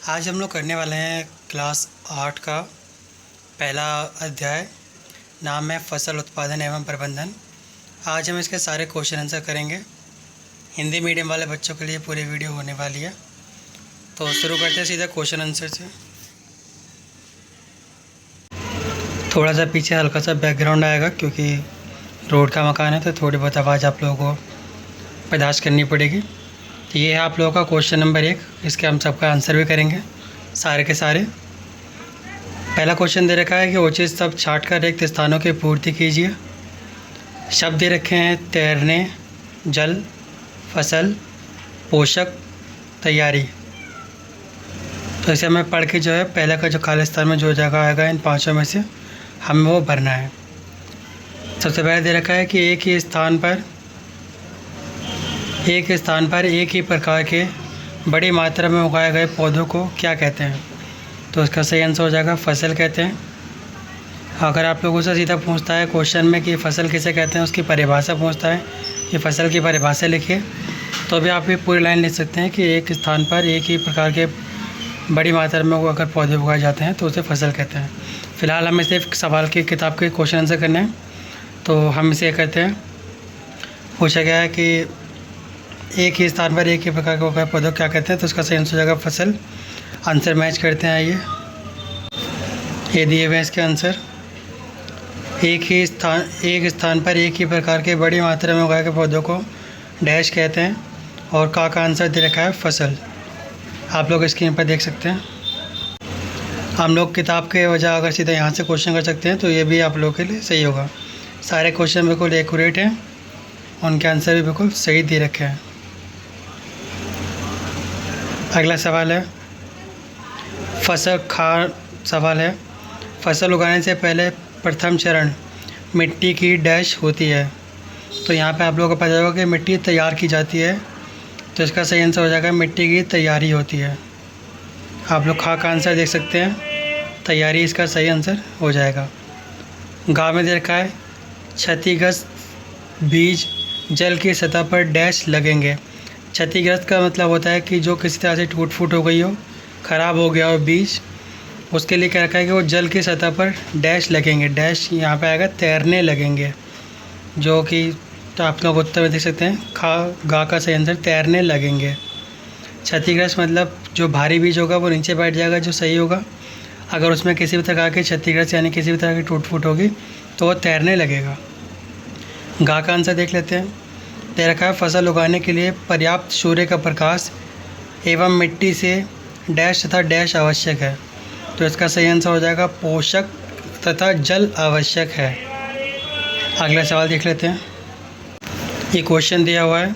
आज हम लोग करने वाले हैं क्लास 8 का पहला अध्याय। नाम है फसल उत्पादन एवं प्रबंधन। आज हम इसके सारे क्वेश्चन आंसर करेंगे। हिंदी मीडियम वाले बच्चों के लिए पूरी वीडियो होने वाली है। तो शुरू करते हैं सीधा क्वेश्चन आंसर से। थोड़ा सा पीछे हल्का सा बैकग्राउंड आएगा क्योंकि रोड का मकान है, तो थोड़ी बहुत आवाज़ आप लोगों को बर्दाश्त करनी पड़ेगी। तो ये है आप लोगों का क्वेश्चन नंबर 1। इसके हम सबका आंसर भी करेंगे सारे के सारे। पहला क्वेश्चन दे रखा है कि उचित शब्द छाँट कर रिक्त स्थानों की पूर्ति कीजिए। शब्द दे रखे हैं तैरने, जल, फसल, पोषक, तैयारी। तो इसे हमें पढ़ के जो है पहले का जो खाली स्थान में जो जगह आएगा इन पांचों में से हमें वो भरना है। सबसे पहले दे रखा है कि एक ही स्थान पर एक ही प्रकार के बड़ी मात्रा में उगाए गए पौधों को क्या कहते हैं। तो इसका सही आंसर हो जाएगा फसल कहते हैं। अगर आप लोगों से सीधा पूछता है क्वेश्चन में कि फसल किसे कहते हैं, उसकी परिभाषा पूछता है कि फसल की परिभाषा लिखिए, तो भी आप ये पूरी लाइन लिख सकते हैं कि एक स्थान पर एक ही प्रकार के बड़ी मात्रा में अगर पौधे उगाए जाते हैं तो उसे फसल कहते हैं। फ़िलहाल हमें सिर्फ सवाल की किताब के क्वेश्चन आंसर करने हैं, तो हम इसे करते हैं। पूछा गया है कि एक ही स्थान पर एक ही प्रकार के उगाए पौधों क्या कहते हैं, तो उसका सही आंसर हो जाएगा फसल। आंसर मैच करते हैं। ये दिए हुए हैं इसके आंसर। एक स्थान पर एक ही प्रकार के बड़ी मात्रा में उगाए गए पौधों को डैश कहते हैं, और का आंसर दे रखा है फसल। आप लोग स्क्रीन पर देख सकते हैं। हम लोग किताब के वजह अगर सीधा यहाँ से क्वेश्चन कर सकते हैं तो ये भी आप लोगों के लिए सही होगा। सारे क्वेश्चन बिल्कुल एक्यूरेट हैं, उनके आंसर भी बिल्कुल सही दे रखे हैं। अगला सवाल है सवाल है फसल उगाने से पहले प्रथम चरण मिट्टी की डैश होती है। तो यहाँ पे आप लोगों को पता होगा कि मिट्टी तैयार की जाती है, तो इसका सही आंसर हो जाएगा मिट्टी की तैयारी होती है। आप लोग का आंसर देख सकते हैं, तैयारी इसका सही आंसर हो जाएगा। गाँव में दे रखा है क्षतिग्रस्त बीज जल की सतह पर डैश लगेंगे। क्षतिग्रस्त का मतलब होता है कि जो किसी तरह से टूट फूट हो गई हो, ख़राब हो गया हो बीज, उसके लिए क्या रखा है कि वो जल की सतह पर डैश लगेंगे। डैश यहाँ पे आएगा तैरने लगेंगे, जो कि तो आप लोग उत्तर में देख सकते हैं गा का सही आंसर तैरने लगेंगे। क्षतिग्रस्त मतलब जो भारी बीज होगा वो नीचे बैठ जाएगा, जो सही होगा। अगर उसमें किसी भी प्रकार के क्षतिग्रस्त यानी किसी भी तरह की टूट फूट होगी तो वो तैरने लगेगा। गा का आंसर देख लेते हैं। दे रखा है फसल उगाने के लिए पर्याप्त सूर्य का प्रकाश एवं मिट्टी से डैश तथा डैश आवश्यक है। तो इसका सही आंसर हो जाएगा पोषक तथा जल आवश्यक है। अगला सवाल देख लेते हैं। ये क्वेश्चन दिया हुआ है।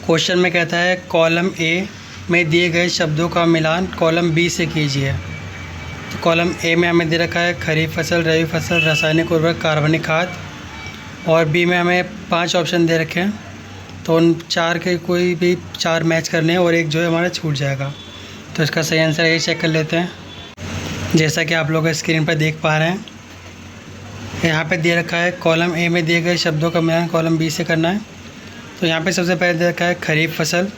क्वेश्चन में कहता है कॉलम ए में दिए गए शब्दों का मिलान कॉलम बी से कीजिए। तो कॉलम ए में हमें दे रखा है खरीफ फसल, रबी फसल, रासायनिक उर्वरक, कार्बनिक खाद, और बी में हमें 5 ऑप्शन दे रखे हैं। तो उन 4 के कोई भी 4 मैच करने हैं और एक जो है हमारा छूट जाएगा। तो इसका सही आंसर ये चेक कर लेते हैं। जैसा कि आप लोग स्क्रीन पर देख पा रहे हैं, यहाँ पे दे रखा है कॉलम ए में दिए गए शब्दों का मिलान कॉलम बी से करना है। तो यहाँ पे सबसे पहले दे रखा है खरीफ फसल।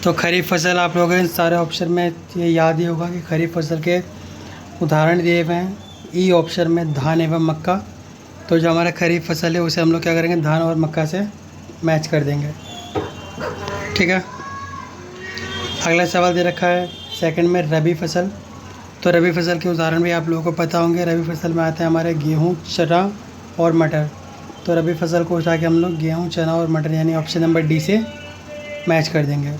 तो खरीफ फसल आप लोगों को इन सारे ऑप्शन में ये याद ही होगा कि खरीफ फसल के उदाहरण दिए हुए हैं। ई ऑप्शन में धान एवं मक्का। तो जो हमारा खरीफ फसल है उसे हम लोग क्या करेंगे, धान और मक्का से मैच कर देंगे। ठीक है। अगला सवाल दे रखा है सेकंड में रबी फसल। तो रबी फसल के उदाहरण भी आप लोगों को पता होंगे। रबी फसल में आते हैं हमारे गेहूँ, चना और मटर। तो रबी फसल को उठा के हम लोग गेहूँ, चना और मटर यानी ऑप्शन नंबर डी से मैच कर देंगे।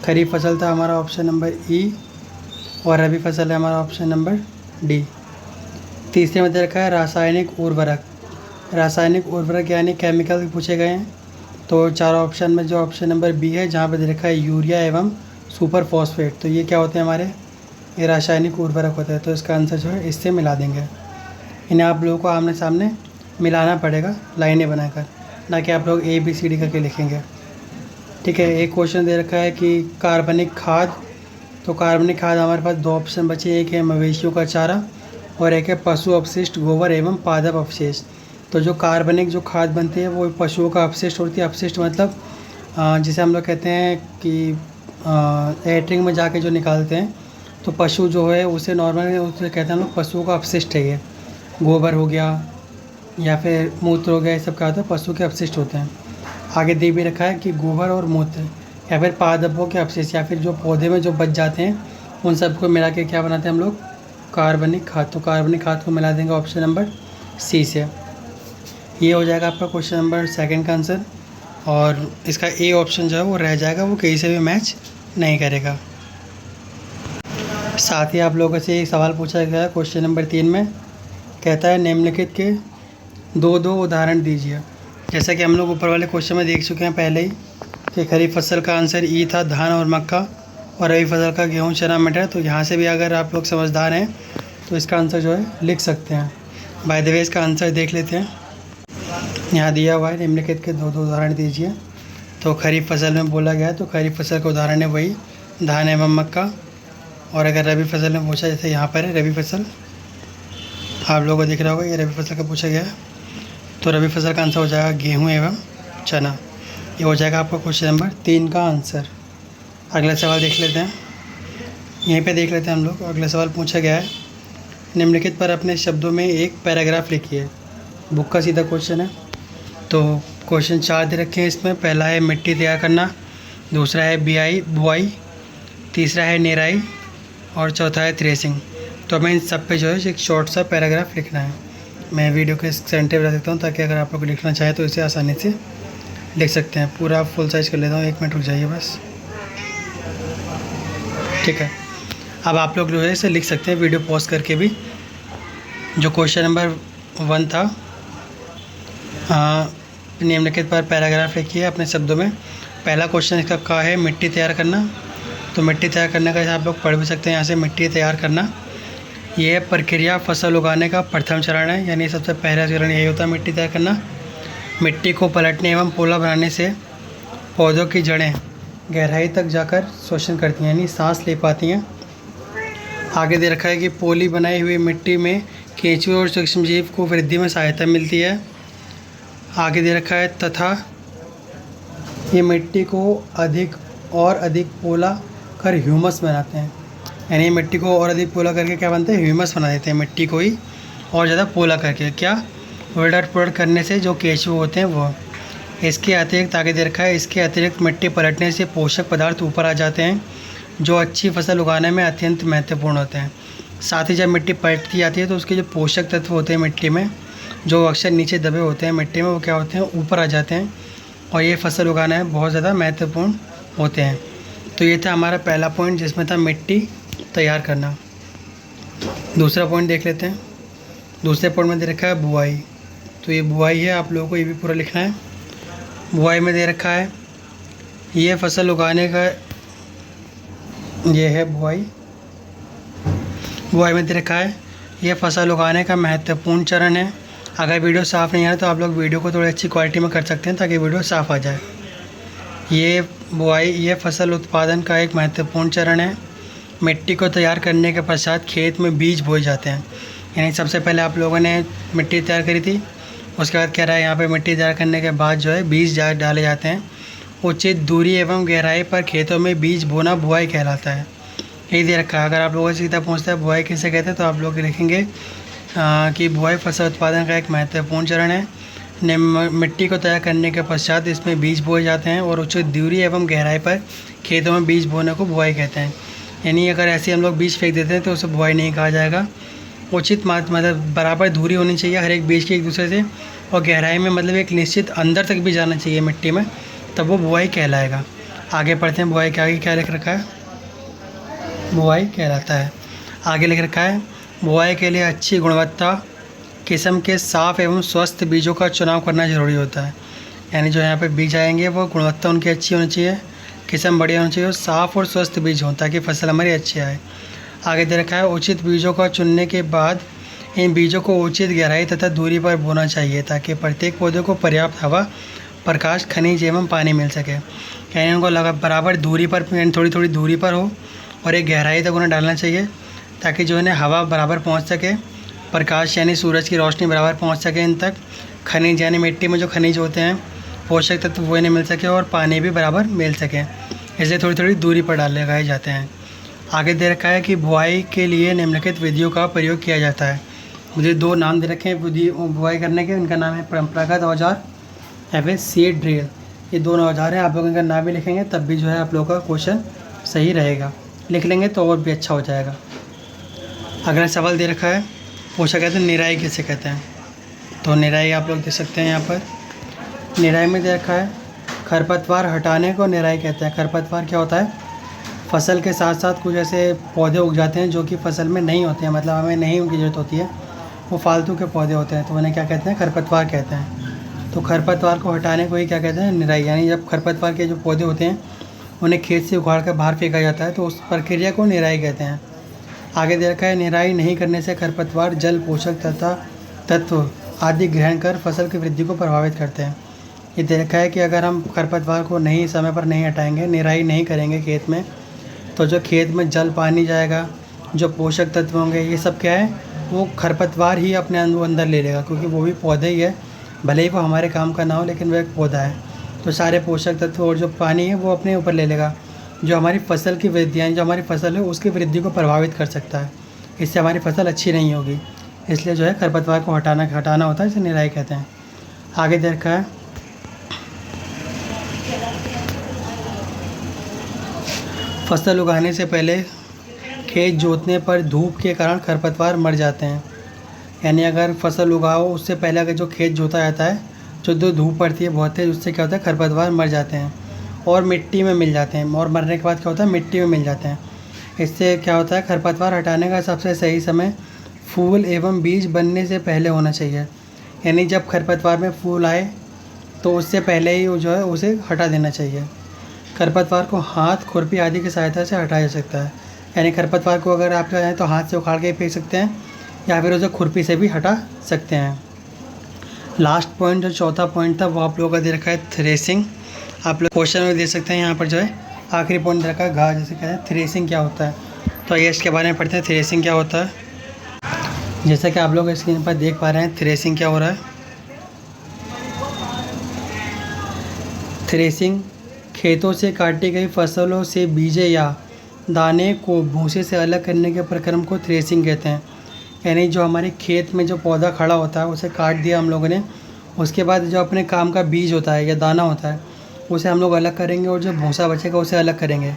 खरीफ फसल था हमारा ऑप्शन नंबर ई, और रबी फसल है हमारा ऑप्शन नंबर डी। तीसरे में दे रखा है रासायनिक उर्वरक। रासायनिक उर्वरक यानी केमिकल पूछे गए हैं। तो 4 ऑप्शन में जो ऑप्शन नंबर बी है, जहाँ पे दे रखा है यूरिया एवं सुपर फॉस्फेट, तो ये क्या होते हैं हमारे, ये रासायनिक उर्वरक होता है। तो इसका आंसर जो है इससे मिला देंगे। इन्हें आप लोगों को आमने सामने मिलाना पड़ेगा लाइनें बनाकर, ना कि आप लोग ए बी सी डी करके लिखेंगे। ठीक है। एक क्वेश्चन दे रखा है कि कार्बनिक खाद। तो कार्बनिक खाद हमारे पास 2 ऑप्शन बचे, एक है मवेशियों का चारा और एक है पशु अपशिष्ट, गोबर एवं पादप अवशेष। तो जो कार्बनिक जो खाद बनती है वो पशुओं का अपशिष्ट होती है। अपशिष्ट मतलब जिसे हम लोग कहते हैं कि एयरट्रिंग में जाके जो निकालते हैं, तो पशु जो है उसे नॉर्मली उसे कहते हैं हम लोग पशुओं का अपशिष्ट है ये। गोबर हो गया या फिर मूत्र हो गया, ये सब क्या होता है, पशु के अपशिष्ट होते हैं। आगे दे भी रखा है कि गोबर और मूत्र या फिर पादपों के अपशिष्ट या फिर जो पौधे में जो बच जाते हैं उन सबको मिला के क्या बनाते हैं हम लोग, कार्बनिक खाद। तो कार्बनिक खाद को मिला देंगे ऑप्शन नंबर सी से। ये हो जाएगा आपका क्वेश्चन नंबर 2 का आंसर। और इसका ए ऑप्शन जो है वो रह जाएगा, वो कहीं से भी मैच नहीं करेगा। साथ ही आप लोगों से एक सवाल पूछा गया है क्वेश्चन नंबर 3 में, कहता है निम्नलिखित के दो उदाहरण दीजिए। जैसा कि हम लोग ऊपर वाले क्वेश्चन में देख चुके हैं पहले ही कि खरीफ फसल का आंसर ई था, धान और मक्का, और रबी फसल का गेहूँ, चना, मटर। तो यहाँ से भी अगर आप लोग समझदार हैं तो इसका आंसर जो है लिख सकते हैं। बाय द वे इसका आंसर देख लेते हैं। यहाँ दिया हुआ है निम्नलिखित के दो उदाहरण दीजिए। तो खरीफ फसल में बोला गया है तो खरीफ फसल का उदाहरण है वही धान एवं मक्का। और अगर रबी फसल में पूछा, जैसे यहाँ पर है रबी फसल, आप लोगों को दिख रहा होगा ये रबी फसल का पूछा गया है, तो रबी फसल का आंसर हो जाएगा गेहूँ एवं चना। ये हो जाएगा आपका क्वेश्चन नंबर 3 का आंसर। अगला सवाल देख लेते हैं, यहीं पे देख लेते हैं हम लोग। अगला सवाल पूछा गया है, निम्नलिखित पर अपने शब्दों में एक पैराग्राफ लिखिए। बुक का सीधा क्वेश्चन है। तो क्वेश्चन 4 दे रखे हैं इसमें। पहला है मिट्टी तैयार करना, दूसरा है बुआई, तीसरा है निराई और चौथा है थ्रेसिंग। तो हमें इन सब पे जो है एक शॉर्ट सा पैराग्राफ लिखना है। मैं वीडियो के सेंटर पर रख देता हूँ ताकि अगर आप लोग लिखना चाहें तो इसे आसानी से लिख सकते हैं। पूरा फुल साइज़ कर लेता हूँ, 1 मिनट रुक जाइए बस। ठीक है, अब आप लोग जो है इसे लिख सकते हैं वीडियो पॉज करके भी। जो क्वेश्चन नंबर 1 था, निम्नलिखित पर पैराग्राफ लिखिए अपने शब्दों में। पहला क्वेश्चन इसका क्या है, मिट्टी तैयार करना। तो मिट्टी तैयार करने का आप लोग पढ़ भी सकते हैं यहाँ से। मिट्टी तैयार करना ये प्रक्रिया फसल उगाने का प्रथम चरण है, यानी सबसे पहला चरण यही होता है मिट्टी तैयार करना। मिट्टी को पलटने एवं पोला बनाने से पौधों की जड़ें गहराई तक जाकर श्वसन करती हैं, यानी सांस ले पाती हैं। आगे दे रखा है कि पोली बनाई हुई मिट्टी में केंचुए और सूक्ष्मजीव को वृद्धि में सहायता मिलती है। आगे दे रखा है तथा ये मिट्टी को अधिक और अधिक पोला कर ह्यूमस बनाते हैं, यानी मिट्टी को और अधिक पोला करके क्या बनते हैं, ह्यूमस बना देते हैं मिट्टी को ही और ज़्यादा पोला करके। क्या उलट करने से जो केंचुए होते हैं वो। इसके अतिरिक्त आगे दे रखा है, इसके अतिरिक्त मिट्टी पलटने से पोषक पदार्थ ऊपर आ जाते हैं जो अच्छी फसल उगाने में अत्यंत महत्वपूर्ण होते हैं। साथ ही जब मिट्टी पलटती जाती है तो उसके जो पोषक तत्व होते हैं मिट्टी में, जो अक्सर नीचे दबे होते हैं मिट्टी में, वो क्या होते हैं, ऊपर आ जाते हैं और ये फसल उगाने में बहुत ज़्यादा महत्वपूर्ण होते हैं। तो ये था हमारा पहला पॉइंट जिसमें था मिट्टी तैयार करना। दूसरा पॉइंट देख लेते हैं। दूसरे पॉइंट में दे रखा है बुआई। तो ये बुआई है, आप लोगों को ये भी पूरा लिखना है। बुआई में दे रखा है ये फसल उगाने का, ये है बुआई। बुआई में दे रखा है ये फसल उगाने का महत्वपूर्ण चरण है। अगर वीडियो साफ़ नहीं आ रहा तो आप लोग वीडियो को थोड़ी अच्छी क्वालिटी में कर सकते हैं ताकि वीडियो साफ़ आ जाए। ये बुआई ये फसल उत्पादन का एक महत्वपूर्ण चरण है। मिट्टी को तैयार करने के पश्चात खेत में बीज बोए जाते हैं, यानी सबसे पहले आप लोगों ने मिट्टी तैयार करी थी, उसके बाद कह रहा है यहाँ पे मिट्टी तैयार करने के बाद जो है बीज डाले जाते हैं। उचित दूरी एवं गहराई पर खेतों में बीज बोना बुआई कहलाता है। यही दे रखा है। अगर आप लोगों से सीधा पूछता है बुआई किसे कहते हैं तो आप लोग लिखेंगे कि बुआई फसल उत्पादन का एक महत्वपूर्ण चरण है। मिट्टी को तैयार करने के पश्चात इसमें बीज बोए जाते हैं और उचित दूरी एवं गहराई पर खेतों में बीज बोने को बुआई कहते हैं। यानी अगर ऐसे हम लोग बीज फेंक देते हैं तो उसे बुआई नहीं कहा जाएगा। उचित मतलब बराबर दूरी होनी चाहिए हर एक बीज की एक दूसरे से, और गहराई में मतलब एक निश्चित अंदर तक भी जाना चाहिए मिट्टी में, तब वो बुआई कहलाएगा। आगे पढ़ते हैं बुआई के आगे क्या लिख रखा है। बुआई कहलाता है, आगे लिख रखा है बुआई के लिए अच्छी गुणवत्ता किस्म के साफ़ एवं स्वस्थ बीजों का चुनाव करना ज़रूरी होता है। यानी जो यहाँ पे बीज आएंगे वो गुणवत्ता उनकी अच्छी होनी चाहिए, किस्म बढ़िया होनी चाहिए और साफ़ और स्वस्थ बीज हों ताकि फसल हमारी अच्छी आए। आगे दे रखा है उचित बीजों का चुनने के बाद इन बीजों को उचित गहराई तथा दूरी पर बोना चाहिए ताकि प्रत्येक पौधे को पर्याप्त हवा, प्रकाश, खनिज एवं पानी मिल सके। यानी उनको लगा बराबर दूरी पर, थोड़ी थोड़ी दूरी पर हो और एक गहराई तक उन्हें डालना चाहिए ताकि जो है हवा बराबर पहुंच सके, प्रकाश यानी सूरज की रोशनी बराबर पहुंच सके इन तक, खनिज यानी मिट्टी में जो खनिज होते हैं पोषक तत्व वो इन्हें मिल सके और पानी भी बराबर मिल सके। इसलिए थोड़ी थोड़ी दूरी पर लगाए जाते हैं। आगे दे रखा है कि बुआई के लिए निम्नलिखित विधियों का प्रयोग किया जाता है। मुझे 2 नाम दे रखे हैं विधि बुआई करने के, उनका नाम है परंपरागत औजार या फिर सीड ड्रिल। ये दोनों औजार हैं, आप लोग इनका नाम भी लिखेंगे तब भी जो है आप लोगों का क्वेश्चन सही रहेगा, लिख लेंगे तो और भी अच्छा हो जाएगा। अगला सवाल दे रखा है, पूछा कहते हैं निराई किसे कहते हैं। तो निराई आप लोग देख सकते हैं यहाँ पर, निराई में दे रखा है खरपतवार हटाने को निराई कहते हैं। खरपतवार क्या होता है, फसल के साथ साथ कुछ ऐसे पौधे उग जाते हैं जो कि फसल में नहीं होते हैं, मतलब हमें नहीं उनकी ज़रूरत होती है, वो फालतू के पौधे होते हैं, तो उन्हें क्या कहते हैं, खरपतवार कहते हैं। तो खरपतवार को हटाने को ही क्या कहते हैं, निराई। यानी जब खरपतवार के जो पौधे होते हैं उन्हें खेत से उखाड़ कर बाहर फेंका जाता है तो उस प्रक्रिया को निराई कहते हैं। आगे दे रखा है निराई नहीं करने से खरपतवार जल, पोषक तथा तत्व आदि ग्रहण कर फसल की वृद्धि को प्रभावित करते हैं। ये दे रखा है कि अगर हम खरपतवार को नहीं समय पर नहीं हटाएंगे, निराई नहीं करेंगे खेत में, तो जो खेत में जल पानी जाएगा, जो पोषक तत्व होंगे, ये सब क्या है, वो खरपतवार ही अपने अंदर ले लेगा, क्योंकि वो भी पौधे ही है, भले ही वो हमारे काम का ना हो लेकिन वो एक पौधा है। तो सारे पोषक तत्व और जो पानी है वो अपने ऊपर ले लेगा, जो हमारी फसल की वृद्धि है, जो हमारी फसल है उसकी वृद्धि को प्रभावित कर सकता है। इससे हमारी फसल अच्छी नहीं होगी, इसलिए जो है खरपतवार को हटाना होता है, इसे निराई कहते हैं। आगे दे रखा है फसल उगाने से पहले खेत जोतने पर धूप के कारण खरपतवार मर जाते हैं। यानी अगर फसल उगाओ उससे पहले अगर जो खेत जोता जाता है, जो धूप पड़ती है बहुत तेज, उससे क्या होता है, खरपतवार मर जाते हैं और मिट्टी में मिल जाते हैं, और मरने के बाद क्या होता है, मिट्टी में मिल जाते हैं। इससे क्या होता है, खरपतवार हटाने का सबसे सही समय फूल एवं बीज बनने से पहले होना चाहिए। यानी जब खरपतवार में फूल आए तो उससे पहले ही वो जो है उसे हटा देना चाहिए। खरपतवार को हाथ, खुरपी आदि की सहायता से हटाया जा सकता है। यानी खरपतवार को अगर आप चाहें तो हाथ से उखाड़ के फेंक सकते हैं या फिर उसे खुरपी से भी हटा सकते हैं। लास्ट पॉइंट जो चौथा पॉइंट था वो आप लोगों का दे रखा है थ्रेसिंग। आप लोग क्वेश्चन में दे सकते हैं, यहाँ पर जो है आखिरी पॉइंट दे रखा है घास, जैसे कहते हैं थ्रेसिंग क्या होता है। तो आइए इसके बारे में पढ़ते हैं, थ्रेसिंग क्या होता है। जैसा कि आप लोग स्क्रीन पर देख पा रहे हैं थ्रेसिंग क्या हो रहा है। थ्रेसिंग खेतों से काटी गई फसलों से बीजे या दाने को भूसे से अलग करने के प्रक्रम को थ्रेसिंग कहते हैं। यानी जो हमारे खेत में जो पौधा खड़ा होता है उसे काट दिया हम लोगों ने, उसके बाद जो अपने काम का बीज होता है या दाना होता है उसे हम लोग अलग करेंगे और जो भूसा बचेगा उसे अलग करेंगे।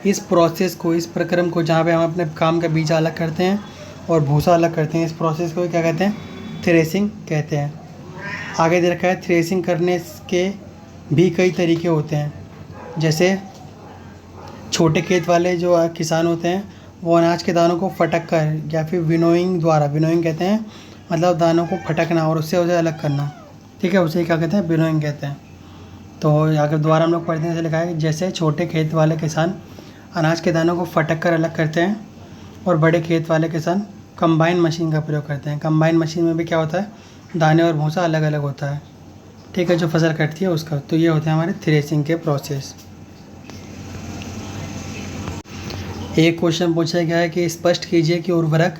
इस प्रोसेस को, इस प्रक्रम को, जहाँ पे हम अपने काम का बीज अलग करते हैं और भूसा अलग करते हैं, इस प्रोसेस को क्या कहते हैं, थ्रेसिंग कहते हैं। आगे दे रखा है थ्रेसिंग करने के भी कई तरीके होते हैं। जैसे छोटे खेत वाले जो किसान होते हैं वो अनाज के दानों को फटक कर या फिर विनोइंग द्वारा, विनोइंग कहते हैं मतलब दानों को फटकना और उससे उसे अलग करना, ठीक है, उसे क्या कहते हैं, विनोइंग कहते हैं। तो अगर दोबारा हम लोग पढ़ते हैं, लिखा है जैसे छोटे खेत वाले किसान अनाज के दानों को फटक कर अलग करते हैं और बड़े खेत वाले किसान कंबाइन मशीन का प्रयोग करते हैं। कंबाइन मशीन में भी क्या होता है, दाने और भूसा अलग अलग होता है, ठीक है, जो फसल कटती है उसका। तो ये होते हैं हमारे थ्रेसिंग के प्रोसेस। एक क्वेश्चन पूछा गया है कि स्पष्ट कीजिए कि उर्वरक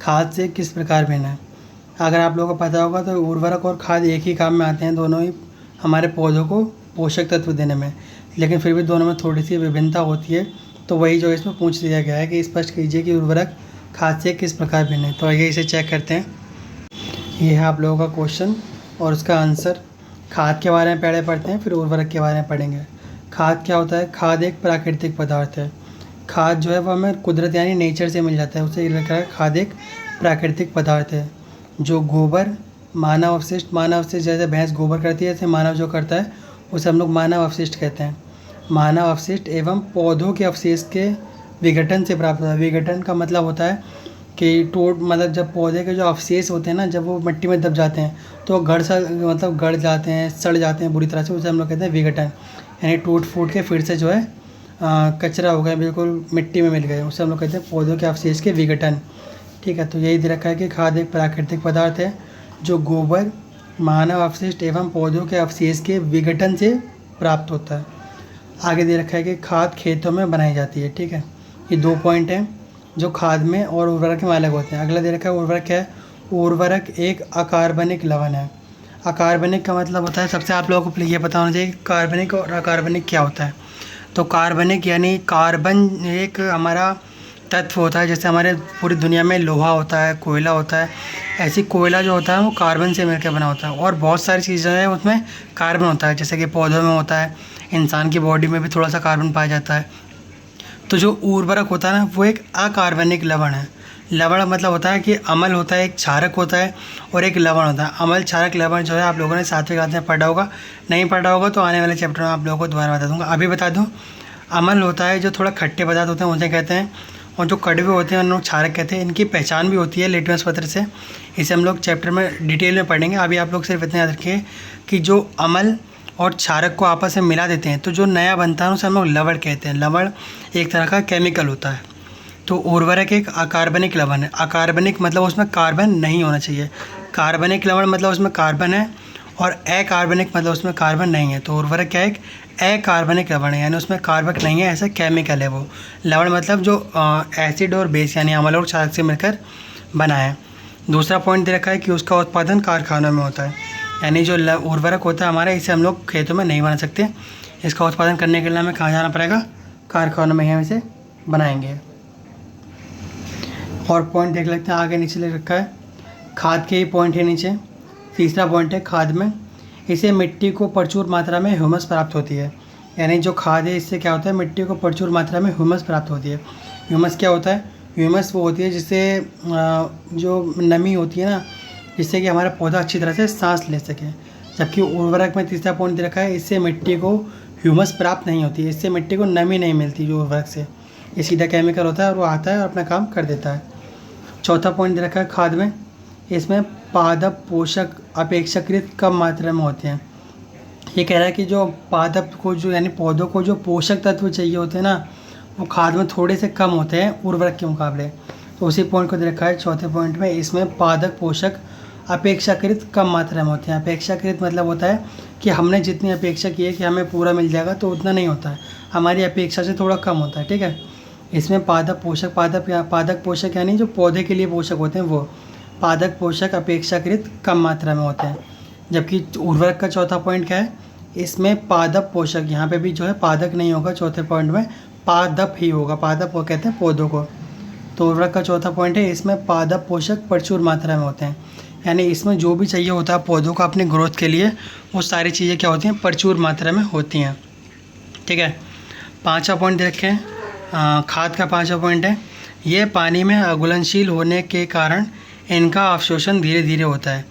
खाद से किस प्रकार भिन्न है। अगर आप लोगों को पता होगा तो उर्वरक और खाद एक ही काम में आते हैं, दोनों ही हमारे पौधों को पोषक तत्व देने में, लेकिन फिर भी दोनों में थोड़ी सी विभिन्नता होती है। तो वही जो इसमें पूछ दिया गया है कि स्पष्ट कीजिए कि उर्वरक खाद से किस प्रकार भिन्न है। तो आइए इसे चेक करते हैं। ये है आप लोगों का क्वेश्चन और उसका आंसर। खाद के बारे में पहले पढ़ते हैं, फिर उर्वरक के बारे में पढ़ेंगे। खाद क्या होता है, खाद एक प्राकृतिक पदार्थ है। खाद जो है वो हमें कुदरत यानी नेचर से मिल जाता है, उसे लिखा है खाद एक प्राकृतिक पदार्थ है। जो गोबर, मानव अवशिष्ट, मानव अवशिष्ट जैसे भैंस गोबर करती है ऐसे मानव जो करता है उसे हम लोग मानव अवशिष्ट कहते हैं। मानव अवशिष्ट एवं पौधों के अवशेष के विघटन से प्राप्त होता है। विघटन का मतलब होता है कि मतलब जब पौधे के जो अवशेष होते हैं ना, जब वो मिट्टी में दब जाते हैं तो गड़ जाते हैं, सड़ जाते हैं बुरी तरह से, उसे हम लोग कहते हैं विघटन। यानी टूट फूट के फिर से जो है कचरा हो गया, बिल्कुल मिट्टी में मिल गए, उसे हम लोग कहते हैं पौधों के अवशेष के विघटन, ठीक है। तो यही दे रखा है कि खाद एक प्राकृतिक पदार्थ है जो गोबर, मानव अवशिष्ट एवं पौधों के अवशेष के विघटन से प्राप्त होता है। आगे दे रखा है कि खाद खेतों में बनाई जाती है, ठीक है। ये 2 पॉइंट हैं जो खाद में और उर्वरक में अलग होते हैं। अगला दे रखा है उर्वरक क्या है। उर्वरक एक अकार्बनिक लवण है। अकार्बनिक का मतलब होता है, सबसे आप लोगों को ये पता होना चाहिए कि कार्बनिक और अकार्बनिक क्या होता है। तो कार्बनिक यानी कार्बन एक हमारा तत्व होता है। जैसे हमारे पूरी दुनिया में लोहा होता है, कोयला होता है, ऐसी कोयला जो होता है वो कार्बन से मिलकर बना होता है। और बहुत सारी चीज़ें हैं उसमें कार्बन होता है, जैसे कि पौधों में होता है, इंसान की बॉडी में भी थोड़ा सा कार्बन पाया जाता है। तो जो उर्वरक होता है ना, वो एक अकार्बनिक लवण है। लवण मतलब होता है कि अम्ल होता है, एक क्षारक होता है और एक लवण होता है। अम्ल, क्षारक, लवण जो है आप लोगों ने 7वीं क्लास में पढ़ा होगा, नहीं पढ़ा होगा तो आने वाले चैप्टर में आप लोगों को दोबारा बता दूंगा। अभी बता दूं, अम्ल होता है जो थोड़ा खट्टे पदार्थ होते हैं उसे कहते हैं, और जो कड़वे होते हैं उन लोग क्षारक कहते हैं। इनकी पहचान भी होती है लिटमस पत्र से, इसे हम लोग चैप्टर में डिटेल में पढ़ेंगे। अभी आप लोग सिर्फ इतना याद रखिए कि जो अम्ल और क्षारक को आपस में मिला देते हैं तो जो नया बनता है उसे हम लोग लवण कहते हैं। लवण एक तरह का केमिकल होता है। तो उर्वरक एक अकार्बनिक लवण है। अकार्बनिक मतलब उसमें कार्बन नहीं होना चाहिए, कार्बनिक लवण मतलब उसमें कार्बन है, और अकार्बनिक मतलब उसमें कार्बन नहीं है। तो उर्वरक क्या है, एक अकार्बनिक लवण है, यानी उसमें कार्बन नहीं है, ऐसा केमिकल है वो। लवण मतलब जो एसिड और बेस यानी अम्ल और क्षारक से मिलकर बना है। दूसरा पॉइंट दे रखा है कि उसका उत्पादन कारखानों में होता है, यानी जो उर्वरक होता है हमारा, इसे हम लोग खेतों में नहीं बना सकते। इसका उत्पादन करने के लिए हमें कहाँ जाना पड़ेगा, कारखानों में ही हम इसे बनाएंगे। और पॉइंट देख लेते हैं, आगे नीचे लिख रखा है खाद के ही पॉइंट है नीचे। तीसरा पॉइंट है खाद में, इसे मिट्टी को प्रचुर मात्रा में ह्यूमस प्राप्त होती है। यानी जो खाद है इससे क्या होता है, मिट्टी को प्रचुर मात्रा में ह्यूमस प्राप्त होती है। ह्यूमस क्या होता है, ह्यूमस वो होती है जिससे जो नमी होती है ना, जिससे कि हमारा पौधा अच्छी तरह से सांस ले सके। जबकि उर्वरक में तीसरा पॉइंट दे रखा है, इससे मिट्टी को ह्यूमस प्राप्त नहीं होती है, इससे मिट्टी को नमी नहीं मिलती जो उर्वरक से। ये सीधा केमिकल होता है और वो आता है और अपना काम कर देता है। चौथा पॉइंट दे रखा है खाद में, इसमें पादप पोषक अपेक्षाकृत कम मात्रा में होते हैं। ये कह रहा है कि जो पादप को जो यानी पौधों को जो पोषक तत्व चाहिए होते हैं ना, वो खाद में थोड़े से कम होते हैं उर्वरक के मुकाबले। तो उसी पॉइंट को दे रखा है चौथे पॉइंट में, इसमें पादप पोषक अपेक्षाकृत कम मात्रा में होते हैं। अपेक्षाकृत मतलब होता है कि हमने जितनी अपेक्षा की है कि हमें पूरा मिल जाएगा, तो उतना नहीं होता है, हमारी अपेक्षा से थोड़ा कम होता है। ठीक है, इसमें पादप पोषक, पादक पोषक यानी जो पौधे के लिए पोषक होते हैं वो पादक पोषक अपेक्षाकृत कम मात्रा में होते हैं। जबकि उर्वरक का चौथा पॉइंट क्या है, इसमें पादप पोषक, यहाँ पे भी जो है पादक नहीं होगा, चौथे पॉइंट में पादप ही होगा। पादप वो कहते हैं पौधों को। तो उर्वरक का चौथा पॉइंट है, इसमें पादप पोषक प्रचुर मात्रा में होते हैं, यानी इसमें जो भी चाहिए होता है पौधों को अपने ग्रोथ के लिए, वो सारी चीज़ें क्या होती हैं, प्रचुर मात्रा में होती हैं। ठीक है, पाँचवा पॉइंट दे रखे हैं, खाद का पाँचवा पॉइंट है, ये पानी में अघुलनशील होने के कारण इनका अवशोषण धीरे धीरे होता है।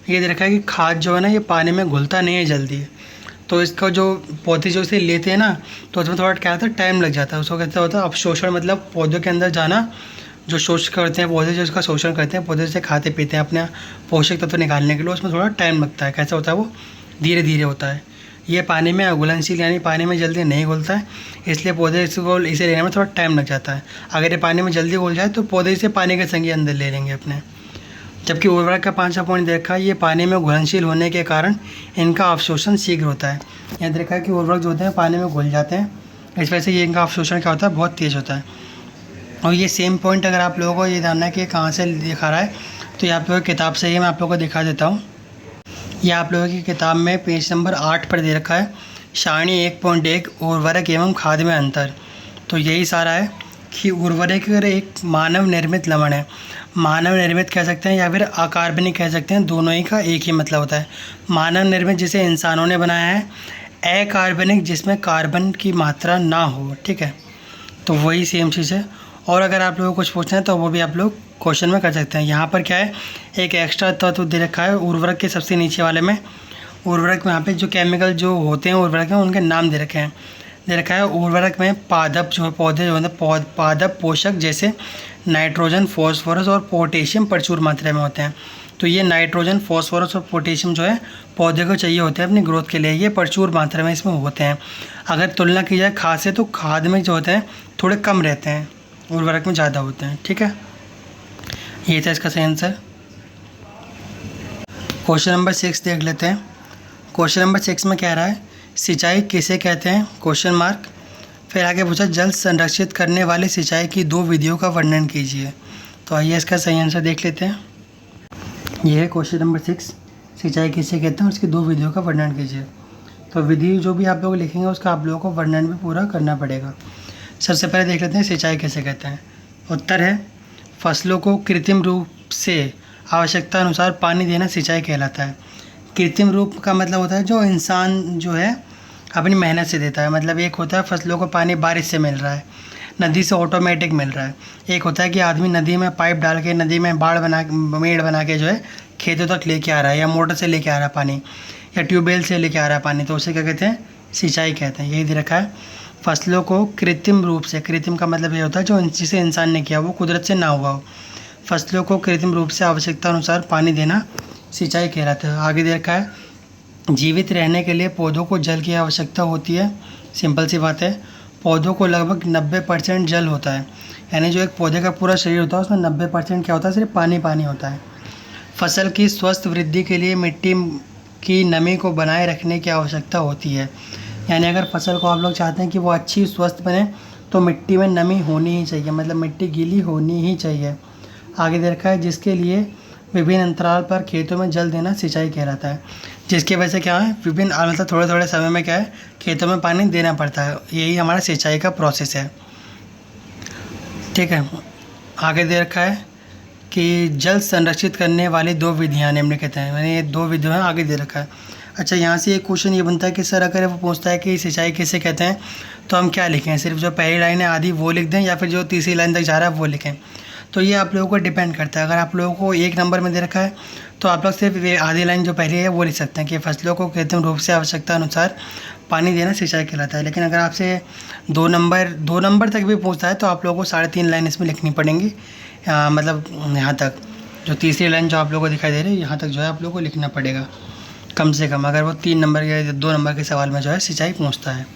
ये दे रखा है कि खाद जो है ना, ये पानी में घुलता नहीं है जल्दी, तो इसका जो पौधे जो इसे लेते हैं ना, तो उसमें थोड़ा क्या होता है, टाइम लग जाता है। उसको कहते होता है अवशोषण, मतलब पौधों के अंदर जाना, जो शोष करते हैं पौधे, जो इसका शोषण करते हैं पौधे से, खाते पीते हैं अपने पोषक तत्व निकालने के लिए, उसमें थोड़ा टाइम लगता है। कैसा होता है, वो धीरे धीरे होता है। ये पानी में अघुलनशील यानी पानी में जल्दी नहीं घुलता है, इसलिए पौधे इसे लेने में थोड़ा टाइम लग जाता है। अगर ये पानी में जल्दी घुल जाए तो पौधे इसे पानी के संग अंदर ले लेंगे अपने। जबकि उर्वरक का पाँचवा पॉइंट देखा, ये पानी में घुलनशील होने के कारण इनका अवशोषण शीघ्र होता है। यह देखा कि उर्वरक जो होते हैं पानी में घुल जाते हैं, इस वजह से ये इनका अवशोषण क्या होता है, बहुत तेज़ होता है। और ये सेम पॉइंट अगर आप लोगों को ये जानना है कि कहाँ से दिखा रहा है, तो ये आप लोगों की किताब से ही मैं आप लोगों को दिखा देता हूँ। ये आप लोगों की किताब में पेज नंबर 8 पर दे रखा है, सारणी 1.1 उर्वरक एवं खाद में अंतर। तो यही सारा है कि उर्वरक एक मानव निर्मित लवण है। मानव निर्मित कह सकते हैं या फिर अकार्बनिक कह सकते हैं, दोनों ही का एक ही मतलब होता है। मानव निर्मित जिसे इंसानों ने बनाया है, अकार्बनिक जिसमें कार्बन की मात्रा ना हो। ठीक है, तो वही सेम चीज़ है। और अगर आप लोगों को कुछ पूछना है तो वो भी आप लोग क्वेश्चन में कर सकते हैं। यहाँ पर क्या है, एक एक्स्ट्रा तत्व दे रखा है उर्वरक के सबसे नीचे वाले में। उर्वरक में यहाँ पे जो केमिकल जो होते हैं उर्वरक में, उनके नाम दे रखे हैं। दे रखा है उर्वरक में पादप जो पौधे जो है पादप पोषक जैसे नाइट्रोजन, फॉस्फोरस और पोटेशियम प्रचुर मात्रा में होते हैं। तो ये नाइट्रोजन, फॉस्फोरस और पोटेशियम जो है पौधे को चाहिए होते हैं अपनी ग्रोथ के लिए, ये प्रचुर मात्रा में इसमें होते हैं। अगर तुलना की जाए खाद से, तो खाद में जो होते हैं थोड़े कम रहते हैं, उर्वरक में ज़्यादा होते हैं। ठीक है, ये था इसका सही आंसर। क्वेश्चन नंबर 6 देख लेते हैं। क्वेश्चन नंबर 6 में कह रहा है, सिंचाई किसे कहते हैं, क्वेश्चन मार्क। फिर आगे पूछा, जल संरक्षित करने वाली सिंचाई की 2 विधियों का वर्णन कीजिए। तो आइए इसका सही आंसर देख लेते हैं। यह है क्वेश्चन नंबर 6, सिंचाई किसे कहते हैं और इसकी 2 विधियों का वर्णन कीजिए। तो विधि जो भी आप लोग लिखेंगे उसका आप लोगों को वर्णन भी पूरा करना पड़ेगा। सबसे पहले देख लेते हैं सिंचाई कैसे कहते हैं। उत्तर है फसलों को कृत्रिम रूप से आवश्यकता अनुसार पानी देना सिंचाई कहलाता है। कृत्रिम रूप का मतलब होता है जो इंसान जो है अपनी मेहनत से देता है। मतलब एक होता है फसलों को पानी बारिश से मिल रहा है, नदी से ऑटोमेटिक मिल रहा है। एक होता है कि आदमी नदी में पाइप डाल के नदी में मेड़ बना के जो है खेतों तक लेके आ रहा है, या मोटर से लेके आ रहा है पानी, या ट्यूबवेल से लेके आ रहा है पानी, तो उसे क्या कहते हैं, सिंचाई कहते हैं। यही दे रखा है फसलों को कृत्रिम रूप से, कृत्रिम का मतलब ये होता है जो जिसे इंसान ने किया वो कुदरत से ना हुआ हो, फसलों को कृत्रिम रूप से आवश्यकता अनुसार पानी देना सिंचाई कहलाता है। आगे दे रखा है जीवित रहने के लिए पौधों को जल की आवश्यकता होती है। सिंपल सी बात है, पौधों को लगभग 90% जल होता है। यानी जो एक पौधे का पूरा शरीर होता है उसमें 90% क्या होता है, सिर्फ पानी पानी होता है। फसल की स्वस्थ वृद्धि के लिए मिट्टी की नमी को बनाए रखने की आवश्यकता होती है। यानी अगर फसल को आप लोग चाहते हैं कि वो अच्छी स्वस्थ बने तो मिट्टी में नमी होनी ही चाहिए, मतलब मिट्टी गीली होनी ही चाहिए। आगे दे रखा है जिसके लिए विभिन्न अंतराल पर खेतों में जल देना सिंचाई कहलाता है। जिसकी वजह से क्या है, विभिन्न मतलब थोड़े थोड़े समय में क्या है खेतों में पानी देना पड़ता है। यही हमारा सिंचाई का प्रोसेस है। ठीक है, आगे दे रखा है कि जल संरक्षित करने वाली 2 विधियाँ निम्नलिखित हैं। मैंने ये 2 विधियाँ आगे दे रखा है। अच्छा, यहाँ से एक क्वेश्चन ये बनता है कि सर अगर वो पूछता है कि सिंचाई किसे कहते हैं तो हम क्या लिखें, सिर्फ जो पहली लाइन है आधी वो लिख दें या फिर जो तीसरी लाइन तक जा रहा है वो लिखें। तो ये आप लोगों को डिपेंड करता है। अगर आप लोगों को 1 नंबर में दे रखा है तो आप लोग सिर्फ आधी लाइन जो पहली है वो लिख सकते हैं कि फसलों को कृत्रिम रूप से आवश्यकता अनुसार पानी देना सिंचाई कहलाता है। लेकिन अगर आपसे 2 नंबर तक भी पूछता है तो आप लोगों को 3.5 लाइन इसमें लिखनी पड़ेंगी। मतलब यहाँ तक जो तीसरी लाइन जो आप लोगों को दिखाई दे रही है यहाँ तक जो है आप लोगों को लिखना पड़ेगा कम से कम। अगर वो 3 नंबर या 2 नंबर के सवाल में जो है सिंचाई पूछता है,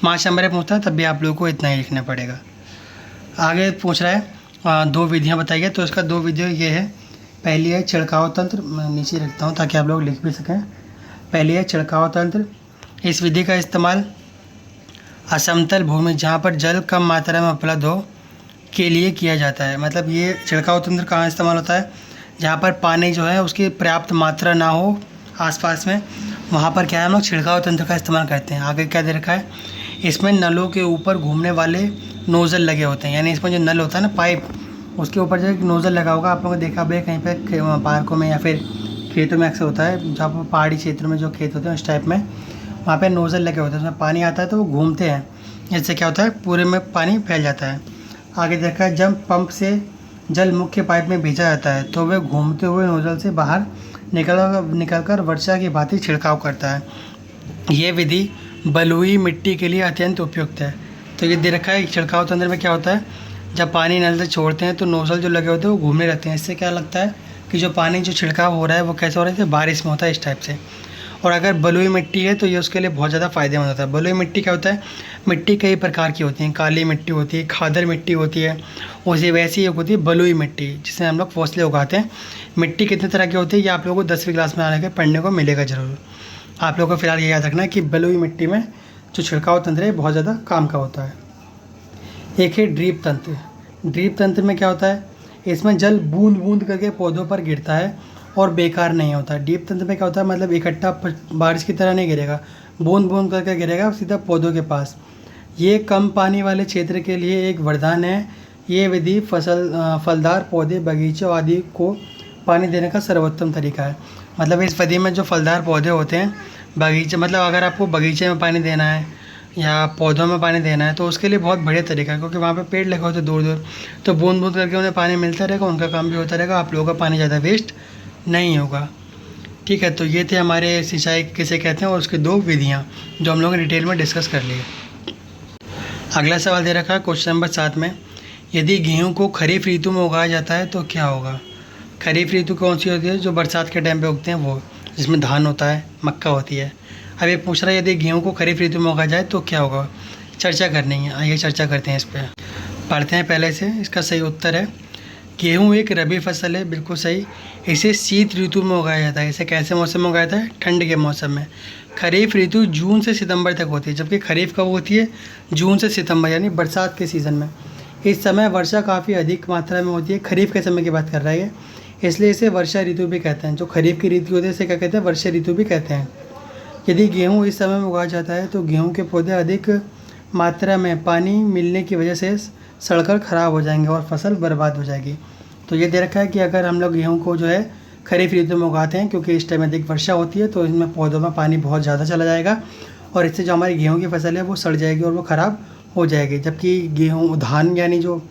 5 नंबर में पूछता है तब भी आप लोगों को इतना ही लिखना पड़ेगा। आगे पूछ रहा है 2 विधियाँ बताइए, तो इसका 2 विधियाँ ये है। पहली है छिड़काव तंत्र, मैं नीचे रखता हूँ ताकि आप लोग लिख भी सकें। पहली है छिड़काव तंत्र। इस विधि का इस्तेमाल असमतल भूमि जहाँ पर जल कम मात्रा में उपलब्ध हो के लिए किया जाता है। मतलब ये छिड़काव तंत्र कहाँ इस्तेमाल होता है, जहाँ पर पानी जो है उसकी पर्याप्त मात्रा ना हो आसपास में, वहाँ पर क्या है हम लोग छिड़काव तंत्र का इस्तेमाल करते हैं। आगे क्या दे रखा है, इसमें नलों के ऊपर घूमने वाले नोज़ल लगे होते हैं। यानी इसमें जो नल होता है ना पाइप, उसके ऊपर जो एक नोज़ल लगा होगा, आप लोगों ने देखा भी कहीं पे पार्कों में या फिर खेतों में अक्सर होता है, जहाँ पर पहाड़ी क्षेत्रों में जो खेत होते हैं उस टाइप में वहाँ पे नोज़ल लगे होते हैं, उसमें पानी आता है तो वो घूमते हैं, इससे क्या होता है पूरे में पानी फैल जाता है। आगे देखा है जब पंप से जल मुख्य पाइप में भेजा जाता है तो वह घूमते हुए नोज़ल से बाहर निकलकर वर्षा की भांति छिड़काव करता है। ये विधि बलुई मिट्टी के लिए अत्यंत उपयुक्त है। तो ये दे रखा है छिड़काव तंत्र में क्या होता है, जब पानी नल से छोड़ते हैं तो नोज़ल जो लगे होते हैं वो घूमने लगते हैं। इससे क्या लगता है कि जो पानी जो छिड़काव हो रहा है वो कैसे हो रहा है, बारिश में होता है इस टाइप से। और अगर बलुई मिट्टी है तो ये उसके लिए बहुत ज़्यादा फ़ायदेमंद होता है। बलुई मिट्टी क्या होता है, मिट्टी कई प्रकार की होती हैं, काली मिट्टी होती है, खादर मिट्टी होती है, उसी वैसी एक होती है बलुई मिट्टी जिसमें हम लोग फसलें उगाते हैं। मिट्टी कितने तरह की होती है ये आप लोगों को 10वीं क्लास में आने के पढ़ने को मिलेगा ज़रूर। आप लोगों को फिलहाल ये याद रखना है कि बलुई मिट्टी में जो छिड़काव तंत्र है बहुत ज़्यादा काम का होता है। एक है ड्रीप तंत्र। ड्रीप तंत्र में क्या होता है, इसमें जल बूंद बूंद करके पौधों पर गिरता है और बेकार नहीं होता। डीप तंत्र में क्या होता है, मतलब इकट्ठा बारिश की तरह नहीं गिरेगा, बूंद बूंद करके गिरेगा सीधा पौधों के पास। ये कम पानी वाले क्षेत्र के लिए एक वरदान है। ये विधि फलदार पौधे, बगीचों आदि को पानी देने का सर्वोत्तम तरीका है। मतलब इस विधि में जो फलदार पौधे होते हैं, बगीचे, मतलब अगर आपको बगीचे में पानी देना है या पौधों में पानी देना है तो उसके लिए बहुत बढ़िया तरीका है, क्योंकि वहाँ पे पेड़ लगे होते दूर दूर, तो बूंद बूंद करके उन्हें पानी मिलता रहेगा, उनका काम भी होता रहेगा, आप लोगों का पानी ज़्यादा वेस्ट नहीं होगा। ठीक है, तो ये थे हमारे सिंचाई किसे कहते हैं और उसकी 2 विधियाँ जो हम लोगों ने डिटेल में डिस्कस कर लिए। अगला सवाल दे रखा है क्वेश्चन नंबर 7 में, यदि गेहूँ को खरीफ ऋतु में उगाया जाता है तो क्या होगा। खरीफ ऋतु कौन सी होती है, जो बरसात के टाइम पे उगते हैं वो, जिसमें धान होता है, मक्का होती है। अब ये पूछ रहा है यदि गेहूँ को खरीफ ऋतु में उगाया जाए तो क्या होगा, चर्चा करनी है। आइए चर्चा करते हैं इस पर, पढ़ते हैं पहले से। इसका सही उत्तर है गेहूँ एक रबी फसल है, बिल्कुल सही। इसे शीत ऋतु में उगाया जाता है। इसे कैसे मौसम में उगाया जाता है, ठंड के मौसम में। खरीफ ऋतु जून से सितंबर तक होती है, जबकि खरीफ कब होती है, जून से सितंबर, यानी बरसात के सीज़न में। इस समय वर्षा काफ़ी अधिक मात्रा में होती है। खरीफ के समय की बात कर रहा है इसलिए इसे वर्षा ऋतु भी कहते हैं। जो खरीफ की ऋतु होती है इसे क्या कहते हैं, वर्षा ऋतु भी कहते हैं। यदि गेहूँ इस समय में उगाया जाता है तो गेहूँ के पौधे अधिक मात्रा में पानी मिलने की वजह से सड़कर ख़राब हो जाएंगे और फसल बर्बाद हो जाएगी। तो ये दे रखा है कि अगर हम लोग गेहूँ को जो है खरीफ ऋतु में उगाते हैं, क्योंकि इस टाइम अधिक वर्षा होती है, तो इसमें पौधों में पानी बहुत ज़्यादा चला जाएगा और इससे जो हमारी गेहूँ की फसल है वो सड़ जाएगी और वो ख़राब हो जाएगी। जबकि गेहूँ धान यानी जो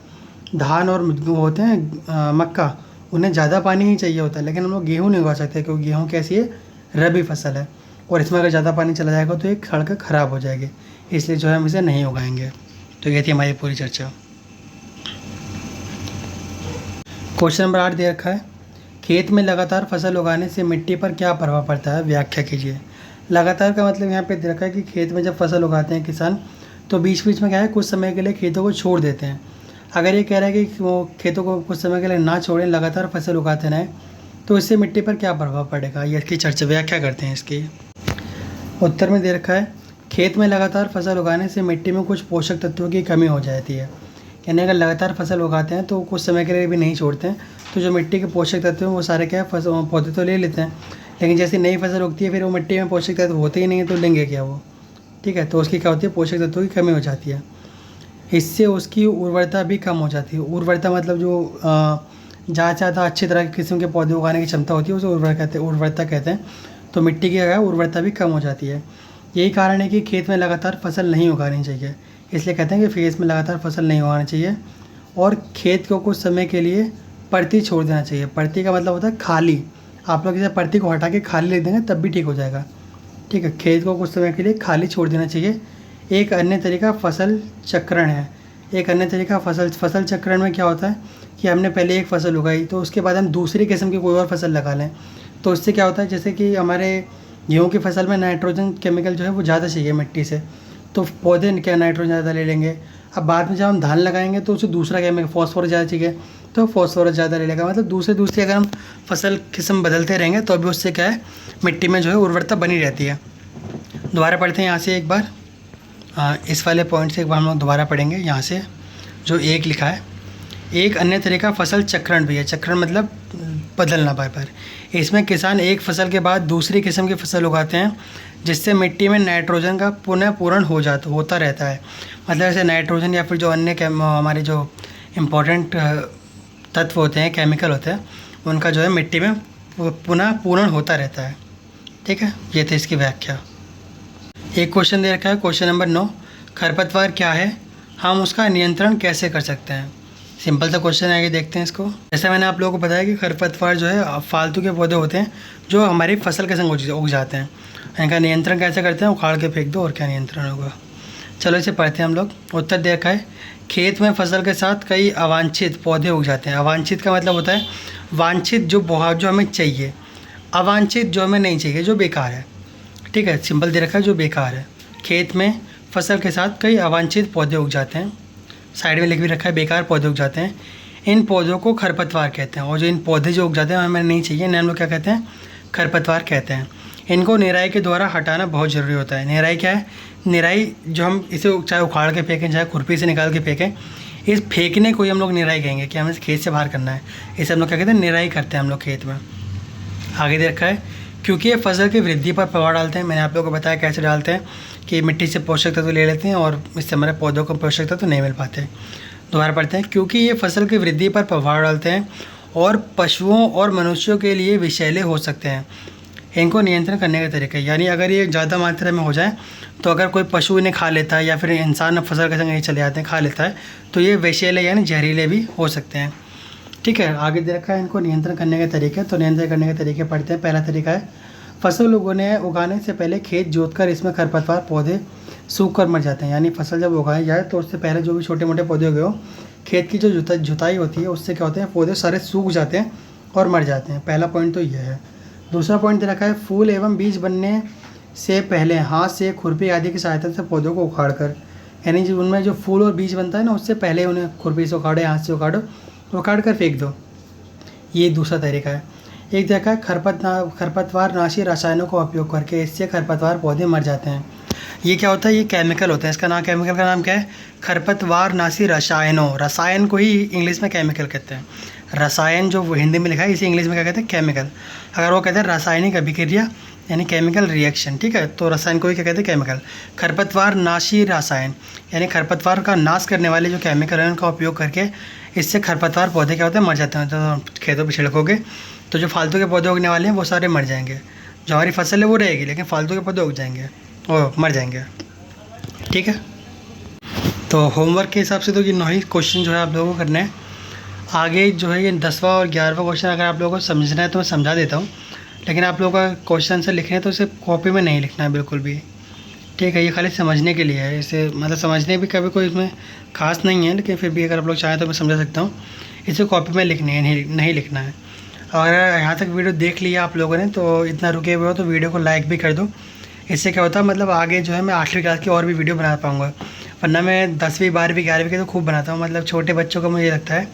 धान और वो होते हैं मक्का, उन्हें ज़्यादा पानी ही चाहिए होता है, लेकिन हम लोग गेहूँ नहीं उगा सकते क्योंकि गेहूँ कैसी है, रबी फसल है और इसमें अगर ज़्यादा पानी चला जाएगा तो ये सड़ कर ख़राब हो जाएगी, इसलिए जो है हम इसे नहीं उगाएंगे। तो ये थी हमारी पूरी चर्चा। क्वेश्चन नंबर 8 दे रखा है, खेत में लगातार फसल उगाने से मिट्टी पर क्या प्रभाव पड़ता है, व्याख्या कीजिए। लगातार का मतलब यहाँ पे दे रखा है कि खेत में जब फसल उगाते हैं किसान, तो बीच बीच में क्या है, कुछ समय के लिए खेतों को छोड़ देते हैं। अगर ये कह रहा है कि वो खेतों को कुछ समय के लिए ना छोड़ें, लगातार फसल उगाते रहें, तो इससे मिट्टी पर क्या प्रभाव पड़ेगा, ये इसकी चर्चा व्याख्या करते हैं इसकी। उत्तर में दे रखा है, खेत में लगातार फसल उगाने से मिट्टी में कुछ पोषक तत्वों की कमी हो जाती है। यानी अगर लगातार फसल उगाते हैं तो कुछ समय के लिए भी नहीं छोड़ते हैं, तो जो मिट्टी के पोषक तत्व हैं वो सारे क्या है, पौधे तो ले लेते हैं, लेकिन जैसे नई फसल उगती है फिर वो मिट्टी में पोषक तत्व होते ही नहीं है, तो लेंगे क्या वो, ठीक है। तो उसकी क्या होती है, पोषक तत्वों की कमी हो जाती है। इससे उसकी उर्वरता भी कम हो जाती है। उर्वरता मतलब जो जहाँ ज़्यादा अच्छी तरह के किस्म के पौधे उगाने की क्षमता होती है उसे उर्वरता कहते हैं। तो मिट्टी की क्या है, उर्वरता भी कम हो जाती है। यही कारण है कि खेत में लगातार फसल नहीं उगानी चाहिए। इसलिए कहते हैं कि खेत में लगातार फसल नहीं उगानी चाहिए और खेत को कुछ समय के लिए परती छोड़ देना चाहिए। परती का मतलब होता है खाली। आप लोग इसे परती को हटा के खाली लिख देंगे तब भी ठीक हो जाएगा, ठीक है। खेत को कुछ समय के लिए खाली छोड़ देना चाहिए। एक अन्य तरीका फसल चक्रण है। एक अन्य तरीका फसल चक्रण में क्या होता है कि हमने पहले एक फसल उगाई तो उसके बाद हम दूसरी किस्म की कोई और फसल लगा लें, तो इससे क्या होता है, जैसे कि हमारे गेहूँ की फसल में नाइट्रोजन केमिकल जो है वो ज़्यादा चाहिए मिट्टी से, तो पौधे क्या नाइट्रोजन ज़्यादा ले लेंगे। अब बाद में जब हम धान लगाएंगे तो उसे दूसरा केमिकल फॉस्फोरस ज़्यादा चाहिए, तो फॉस्फोरस ज़्यादा ले लेगा। मतलब दूसरी अगर हम फसल किस्म बदलते रहेंगे तो अभी उससे क्या है, मिट्टी में जो है उर्वरता बनी रहती है। दोबारा पढ़ते हैं यहाँ से एक बार, इस वाले पॉइंट से एक बार हम लोग दोबारा पढ़ेंगे। यहाँ से जो एक लिखा है, एक अन्य तरीका फसल चक्रण भी है। चक्रण मतलब बदलना बार बार। इसमें किसान एक फसल के बाद दूसरी किस्म की फसल उगाते हैं जिससे मिट्टी में नाइट्रोजन का पुनः पूरण होता रहता है। मतलब ऐसे नाइट्रोजन या फिर जो अन्य हमारे जो इम्पोर्टेंट तत्व होते हैं, केमिकल होते हैं, उनका जो है मिट्टी में पुनः पूरण होता रहता है, ठीक है। ये थी इसकी व्याख्या। एक क्वेश्चन दे रखा है, क्वेश्चन नंबर 9, खरपतवार क्या है, हम उसका नियंत्रण कैसे कर सकते हैं। सिंपल सा क्वेश्चन है, आगे देखते हैं इसको। जैसे मैंने आप लोगों को बताया कि खरपतवार जो है फालतू के पौधे होते हैं जो हमारी फसल के संग उग जाते हैं। इनका नियंत्रण कैसे करते हैं, उखाड़ के फेंक दो, और क्या नियंत्रण होगा। चलो इसे पढ़ते हैं हम लोग। उत्तर दे रखा है, खेत में फसल के साथ कई अवांछित पौधे उग जाते हैं। अवांछित का मतलब होता है वांछित जो हमें चाहिए, अवांछित जो हमें नहीं चाहिए, जो बेकार है, ठीक है। सिंपल दे रखा है, जो बेकार है। खेत में फसल के साथ कई अवांछित पौधे उग जाते हैं। साइड में लिख भी रखा है, बेकार पौधे उग जाते हैं। इन पौधों को खरपतवार कहते हैं। और जो इन पौधे जो उग जाते हैं हमें नहीं चाहिए, इन्हें हम लोग क्या कहते हैं, खरपतवार कहते हैं। इनको निराई के द्वारा हटाना बहुत ज़रूरी होता है। निराई क्या है, निराई जो हम इसे चाहे उखाड़ के फेंकें चाहे खुरपी से निकाल के फेंकें, इस फेंकने को ही हम लोग निराई कहेंगे कि हमें खेत से बाहर करना है। इसे हम लोग क्या कहते हैं, निराई करते हैं हम लोग खेत में। आगे दे रखा है, क्योंकि ये फसल की वृद्धि पर प्रभाव डालते हैं। मैंने आप लोगों को बताया कैसे डालते हैं कि मिट्टी से पोषक तत्व ले लेते हैं और इससे हमारे पौधों को पोषक तत्व नहीं मिल पाते। दोबारा पढ़ते हैं, क्योंकि ये फसल की वृद्धि पर प्रभाव डालते हैं और पशुओं और मनुष्यों के लिए विषैले हो सकते हैं। इनको नियंत्रण करने का तरीका, यानी अगर ये ज़्यादा मात्रा में हो जाए तो अगर कोई पशु इन्हें खा लेता है या फिर इंसान फसल के संग नहीं चले जाते हैं खा लेता है, तो ये विषैले यानी जहरीले भी हो सकते हैं, ठीक है। आगे दे रखा है इनको नियंत्रण करने के तरीके। तो नियंत्रण करने के तरीके पढ़ते हैं। पहला तरीका है, फसल उगाने से पहले खेत जोतकर इसमें खरपतवार पौधे सूख कर मर जाते हैं। यानी फसल जब उगाई जाए तो उससे पहले जो भी छोटे मोटे पौधे उगे हो, खेत की जो जुताई होती है उससे क्या होते हैं, पौधे सारे सूख जाते हैं और मर जाते हैं। पहला पॉइंट तो यह है। दूसरा पॉइंट दे रखा है, फूल एवं बीज बनने से पहले हाथ से खुरपी आदि की सहायता से पौधों को उखाड़ कर, यानी जो उनमें जो फूल और बीज बनता है ना, उससे पहले उन्हें खुरपी से उखाड़ो, हाथ से उखाड़ कर फेंक दो। ये दूसरा तरीका है। एक देखा है, खरपतवार नाशी रसायनों का उपयोग करके, इससे खरपतवार पौधे मर जाते हैं। ये क्या होता है, ये केमिकल होते हैं। इसका नाम, केमिकल का नाम क्या है, खरपतवार नाशी रसायनों। रसायन को ही इंग्लिश में केमिकल कहते हैं। रसायन जो हिंदी में लिखा है इसे इंग्लिश में क्या कहते हैं, केमिकल। अगर वो कहते हैं रासायनिक अभिक्रिया यानी केमिकल रिएक्शन, ठीक है। तो रसायन को भी क्या कहते हैं, केमिकल। खरपतवार नाशी रसायन, यानी खरपतवार का नाश करने वाले जो केमिकल हैं उनका उपयोग करके इससे खरपतवार पौधे क्या होते हैं, मर जाते हैं। तो खेतों पर छिड़कोगे तो जो फालतू के पौधे उगने वाले हैं वो सारे मर जाएंगे। जो हमारी फसल है वो रहेगी, लेकिन फालतू के पौधे उग जाएंगे और मर जाएंगे, ठीक है। तो होमवर्क के हिसाब से तो ये 9 ही क्वेश्चन जो है आप लोगों को करने हैं। आगे जो है ये 10वां और 11वां क्वेश्चन अगर आप लोगों को समझना है तो मैं समझा देता हूँ, लेकिन आप लोगों का क्वेश्चन आंसर लिखना है तो इसे कॉपी में नहीं लिखना है बिल्कुल भी, ठीक है। ये खाली समझने के लिए है, इसे मतलब समझने भी कभी कोई इसमें खास नहीं है, लेकिन फिर भी अगर आप लोग चाहें तो मैं समझा सकता हूँ। इसे कॉपी में लिखनी है, नहीं लिखना है। और यहाँ तक वीडियो देख लिया आप लोगों ने तो इतना रुके हुए हो तो वीडियो को लाइक भी कर दो। इससे क्या होता है, मतलब आगे जो है मैं 8वीं क्लास की और भी वीडियो बना पाऊँगा, वरना मैं 10वीं 12वीं 11वीं के तो खूब बनाता हूँ। मतलब छोटे बच्चों का मुझे लगता है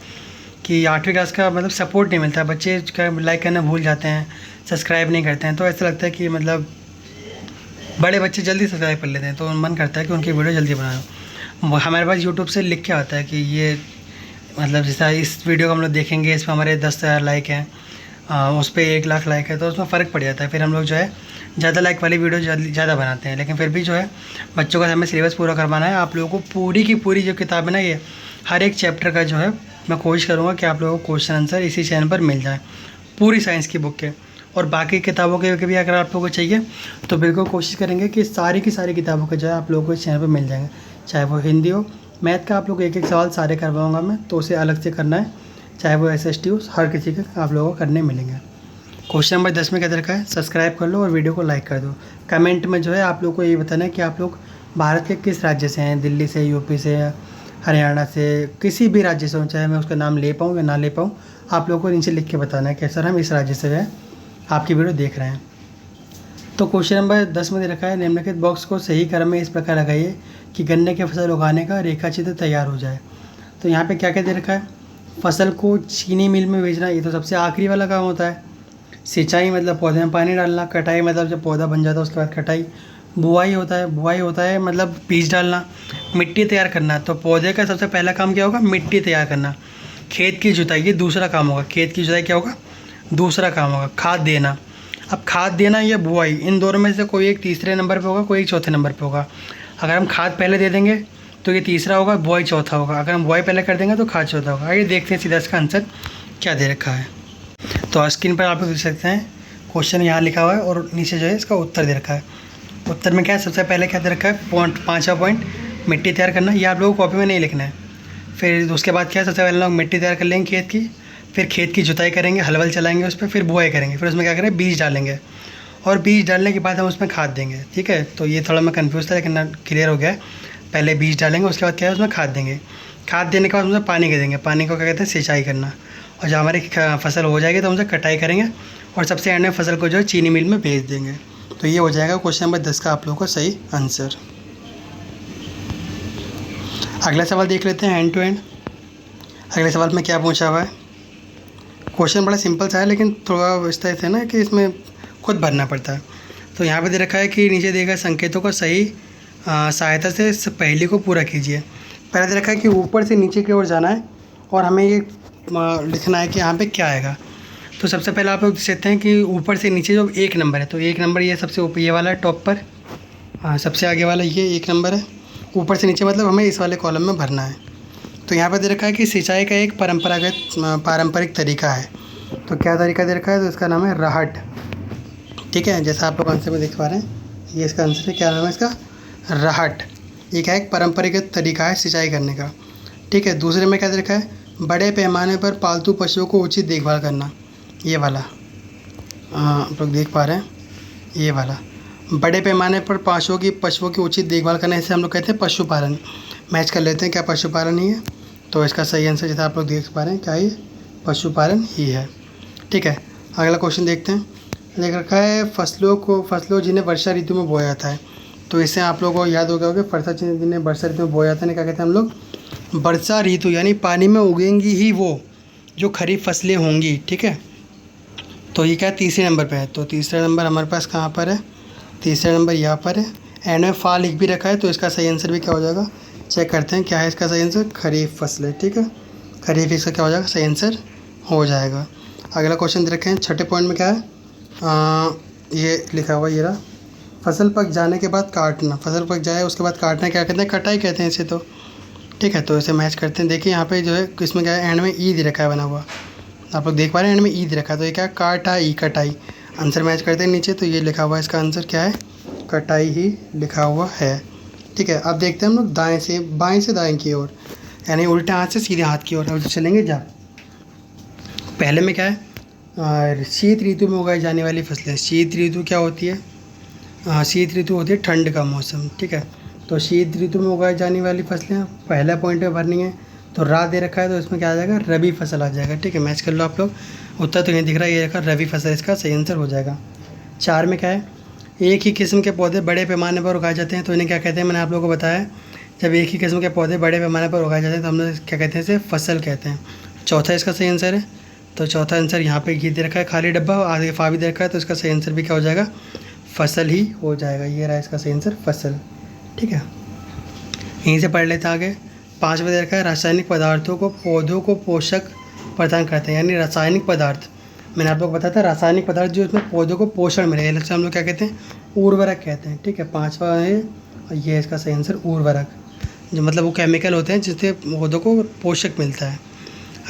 कि 8वीं क्लास का मतलब सपोर्ट नहीं मिलता है, बच्चे का लाइक करना भूल जाते हैं, सब्सक्राइब नहीं करते हैं। तो ऐसा लगता है कि मतलब बड़े बच्चे जल्दी सब्सक्राइब कर लेते हैं, तो मन करता है कि उनकी वीडियो जल्दी बनाओ। हमारे पास यूट्यूब से लिख के आता है कि ये मतलब जैसा इस वीडियो को हम लोग देखेंगे, इसमें हमारे 10,000 लाइक हैं, उस पर 1 लाख लाइक है, तो उसमें फ़र्क पड़ जाता है। फिर हम लोग जो है ज़्यादा लाइक वाली वीडियो ज़्यादा बनाते हैं। लेकिन फिर भी जो है बच्चों का हमें सिलेबस पूरा करवाना है। आप लोगों को पूरी की पूरी जो किताब है ना, ये हर एक चैप्टर का जो है मैं कोशिश करूँगा कि आप लोगों को क्वेश्चन आंसर इसी चैनल पर मिल जाए, पूरी साइंस की बुक के। और बाकी किताबों के भी अगर आप लोगों को चाहिए तो बिल्कुल कोशिश करेंगे कि सारी की सारी किताबों के जो है आप लोगों को इस चैनल पर मिल जाएंगे। चाहे वो हिंदी हो, मैथ का आप लोग एक सवाल सारे करवाऊँगा मैं, तो उसे अलग से करना है। चाहे वो SST हो, हर किसी के आप लोगों को करने मिलेंगे। क्वेश्चन नंबर 10 में क्या रखा है, सब्सक्राइब कर लो और वीडियो को लाइक कर दो। कमेंट में जो है आप लोग को ये बताना है कि आप लोग भारत के किस राज्य से हैं, दिल्ली से, यूपी से, हरियाणा से, किसी भी राज्य से हो, चाहे मैं उसका नाम ले पाऊँ या ना ले पाऊँ, आप लोगों को नीचे लिख के बताना है कि सर हम इस राज्य से हैं, आपकी वीडियो देख रहे हैं। तो क्वेश्चन नंबर 10 में दे रखा है, निम्नलिखित बॉक्स को सही क्रम में इस प्रकार लगाइए कि गन्ने की फसल उगाने का रेखा चित्र तैयार हो जाए। तो यहाँ पे क्या क्या दे रखा है, फसल को चीनी मिल में भेजना, ये तो सबसे आखिरी वाला काम होता है। सिंचाई मतलब पौधे में पानी डालना, कटाई मतलब जब पौधा बन जाता है उसके बाद कटाई, बुआई होता है मतलब बीज डालना, मिट्टी तैयार करना। तो पौधे का सबसे पहला काम क्या होगा, मिट्टी तैयार करना। खेत की जुताई ये दूसरा काम होगा, खेत की जुताई क्या होगा, दूसरा काम होगा। खाद देना, अब खाद देना या बुआई, इन दोनों में से कोई एक तीसरे नंबर पे होगा, कोई एक चौथे नंबर पे होगा। अगर हम खाद पहले दे देंगे तो ये तीसरा होगा, बुआई चौथा होगा। अगर हम बुआई पहले कर देंगे तो खाद चौथा होगा। आइए देखते हैं सीधा इसका आंसर क्या दे रखा है। तो स्क्रीन पर आप लोग देख सकते हैं, क्वेश्चन यहाँ लिखा हुआ है और नीचे जो है इसका उत्तर दे रखा है। उत्तर में क्या है, सबसे पहले क्या दे रखा है, 5वां पॉइंट मिट्टी तैयार करना। ये आप लोगों को कॉपी में नहीं लिखना है। फिर उसके बाद क्या है, सबसे पहले लोग मिट्टी तैयार कर लेंगे खेत की, फिर खेत की जुताई करेंगे, हल वल चलाएंगे उस पर, फिर बुआई करेंगे, फिर उसमें क्या करें, बीज डालेंगे, और बीज डालने के बाद हम उसमें खाद देंगे, ठीक है। तो ये थोड़ा मैं कन्फ्यूज़ था लेकिन क्लियर हो गया है। पहले बीज डालेंगे, उसके बाद क्या है, उसमें खाद देंगे, खाद देने के बाद उसमें पानी के देंगे, पानी को क्या कहते हैं, सिंचाई करना। और जब हमारी फसल हो जाएगी तो हम उसे कटाई करेंगे और सबसे एंड में फसल को जो है चीनी मिल में भेज देंगे। तो ये हो जाएगा क्वेश्चन नंबर 10 का आप लोगों का सही आंसर। अगला सवाल देख लेते हैं, एंड टू एंड। अगले सवाल में क्या पूछा हुआ है, क्वेश्चन बड़ा सिंपल सा है लेकिन थोड़ा इस तरह से ना कि इसमें खुद भरना पड़ता है। तो यहाँ पे दे रखा है कि नीचे दिए गए संकेतों को सही सहायता से पहेली को पूरा कीजिए। पहले दे रखा है कि ऊपर से नीचे की ओर जाना है और हमें ये लिखना है कि यहाँ पे क्या आएगा। तो सबसे पहले आप लोग देख सकते हैं कि ऊपर से नीचे जो 1 नंबर है, तो 1 नंबर ये सबसे ऊपर ये वाला है टॉप पर, सबसे आगे वाला ये 1 नंबर है। ऊपर से नीचे मतलब हमें इस वाले कॉलम में भरना है। तो यहाँ पर दे रखा है कि सिंचाई का एक पारंपरिक तरीका है। तो क्या तरीका दे रखा है, तो इसका नाम है राहट, ठीक है। जैसा आप लोग आंसर में देख पा रहे हैं, ये इसका आंसर है। क्या नाम है इसका, राहट। ये क्या है, एक पारंपरिक तरीका है सिंचाई करने का, ठीक है। दूसरे में क्या दे रखा है, बड़े पैमाने पर पालतू पशुओं को उचित देखभाल करना, ये वाला आप लोग देख पा रहे हैं, ये वाला बड़े पैमाने पर पशुओं की उचित देखभाल करना, इसे हम लोग कहते हैं पशुपालन। मैच कर लेते हैं क्या पशुपालन ही है। तो इसका सही आंसर जैसा आप लोग देख पा रहे हैं, क्या ये पशुपालन ही है, ठीक है। अगला क्वेश्चन देखते हैं, लिख रखा है फसलों जिन्हें वर्षा ऋतु में बोया जाता है। तो इससे आप लोगों को याद हो गया होगा, फसलें जिन्हें वर्षा ऋतु में बोया जाता है क्या कहते हैं हम लोग, वर्षा ऋतु, यानी पानी में उगेंगी ही वो जो खरीफ फसलें होंगी, ठीक है। तो ये क्या तीसरे नंबर पे है। तो तीसरा नंबर हमारे पास कहाँ पर है, तीसरा नंबर यहाँ पर है। एंड में फा लिख भी रखा है, तो इसका सही आंसर भी क्या हो जाएगा, चेक करते हैं क्या है इसका सही आंसर, खरीफ फसलें, ठीक है। खरीफ इसका क्या हो जाएगा, सही आंसर हो जाएगा। अगला क्वेश्चन दे रखे हैं, छठे पॉइंट में क्या है, ये लिखा हुआ ये रहा, फसल पक जाने के बाद काटना, फसल पक जाए उसके बाद काटना क्या कहते हैं, कटाई कहते हैं इसे। तो ठीक है, तो इसे मैच करते हैं। देखिए यहाँ पे जो है इसमें क्या है, एंड में ई दे रखा है बना हुआ, आप लोग देख पा रहे हैं एंड में ई दे रखा है, तो ये क्या है, काटाई, कटाई। आंसर मैच करते हैं नीचे, तो ये लिखा हुआ है, इसका आंसर क्या है, कटाई ही लिखा हुआ है। ठीक है, अब देखते हैं हम लोग दाएँ से बाएँ से दाएँ की ओर, यानी उल्टे हाथ से सीधे हाथ की ओर अब चलेंगे। जा पहले में क्या है, शीत ऋतु में उगाई जाने वाली फसलें। शीत ऋतु क्या होती है, शीत ऋतु होती है ठंड का मौसम। ठीक है, तो शीत ऋतु में उगाई जाने वाली फसलें पहला पॉइंट में भरनी है, तो रा दे रखा है, तो इसमें क्या आ जाएगा, रबी फसल आ जाएगा। ठीक है, मैच कर लो आप लोग। उत्तर तो नहीं दिख रहा है, ये रखा रबी फसल, इसका सही आंसर हो जाएगा। 4 में क्या है, एक ही किस्म के पौधे बड़े पैमाने पर उगाए जाते हैं, तो इन्हें क्या कहते हैं, मैंने आप लोगों को बताया, जब एक ही किस्म के पौधे बड़े पैमाने पर उगाए जाते हैं तो हम लोग क्या कहते हैं, इसे फसल कहते हैं। चौथा इसका सही आंसर है, तो चौथा आंसर यहाँ पे घी दे रखा है, खाली डब्बा, आगे फा भी दे रखा है, तो इसका सही आंसर भी क्या हो जाएगा, फसल ही हो जाएगा। ये रहा इसका सही आंसर, फसल। ठीक है, यहीं से पढ़ लेते हैं आगे। 5 में दे रखा है, रासायनिक पदार्थों को पौधों को पोषक प्रदान करते हैं, यानी रासायनिक पदार्थ। मैंने आप लोग बताया था रासायनिक पदार्थ जो इसमें पौधों को पोषण मिले, इससे हम लोग क्या कहते हैं, उर्वरक कहते हैं। ठीक है, 5वां है, ये इसका सही आंसर उर्वरक, जो मतलब वो केमिकल होते हैं जिससे पौधों को पोषक मिलता है।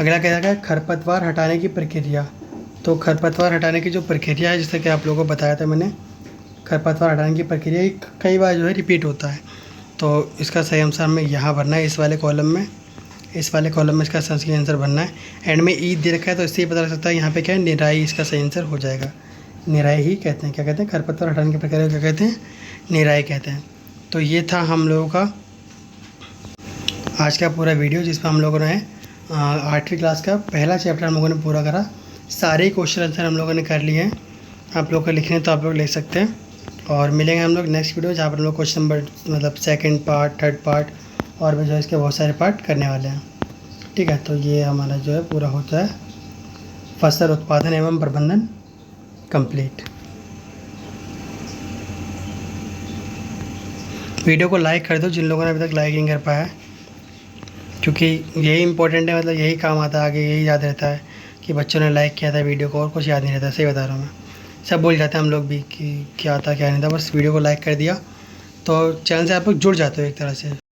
अगला क्या है, खरपतवार हटाने की प्रक्रिया। तो खरपतवार हटाने की जो प्रक्रिया है, जैसे कि आप लोगों को बताया था मैंने, खरपतवार हटाने की प्रक्रिया कई बार जो है रिपीट होता है, तो इसका सही आंसर हमें यहाँ भरना है, इस वाले कॉलम में, इस वाले कॉलम में इसका सही आंसर भरना है। एंड में ई दे रखा है, तो इससे ही पता लग सकता है यहाँ पे क्या है, निराई इसका सही आंसर हो जाएगा। निराई ही कहते हैं, क्या कहते हैं, खरपतवार हटाने की प्रक्रिया क्या कहते हैं, निराई कहते हैं। तो ये था हम लोगों का आज का पूरा वीडियो, जिसमें हम लोगों ने 8वीं क्लास का पहला चैप्टर हम लोगों ने पूरा करा। सारे क्वेश्चन आंसर हम लोगों ने कर लिए हैं, आप लोग को लिखने तो आप लोग लिख सकते हैं। और मिलेंगे हम लोग नेक्स्ट वीडियो, जहाँ पर हम लोग क्वेश्चन नंबर मतलब सेकंड पार्ट, थर्ड पार्ट और भी जो है इसके बहुत सारे पार्ट करने वाले हैं। ठीक है, तो ये हमारा जो है पूरा होता है फसल उत्पादन एवं प्रबंधन कंप्लीट। वीडियो को लाइक कर दो जिन लोगों ने अभी तक लाइक नहीं कर पाया, क्योंकि यही इंपॉर्टेंट है, मतलब यही काम आता है आगे, यही याद रहता है कि बच्चों ने लाइक किया था वीडियो को, और कुछ याद नहीं रहता। सही बता रहा हूँ मैं, सब भूल जाते हैं हम लोग भी कि क्या था क्या नहीं था, बस वीडियो को लाइक कर दिया तो चैनल से आप लोग जुड़ जाते हो एक तरह से।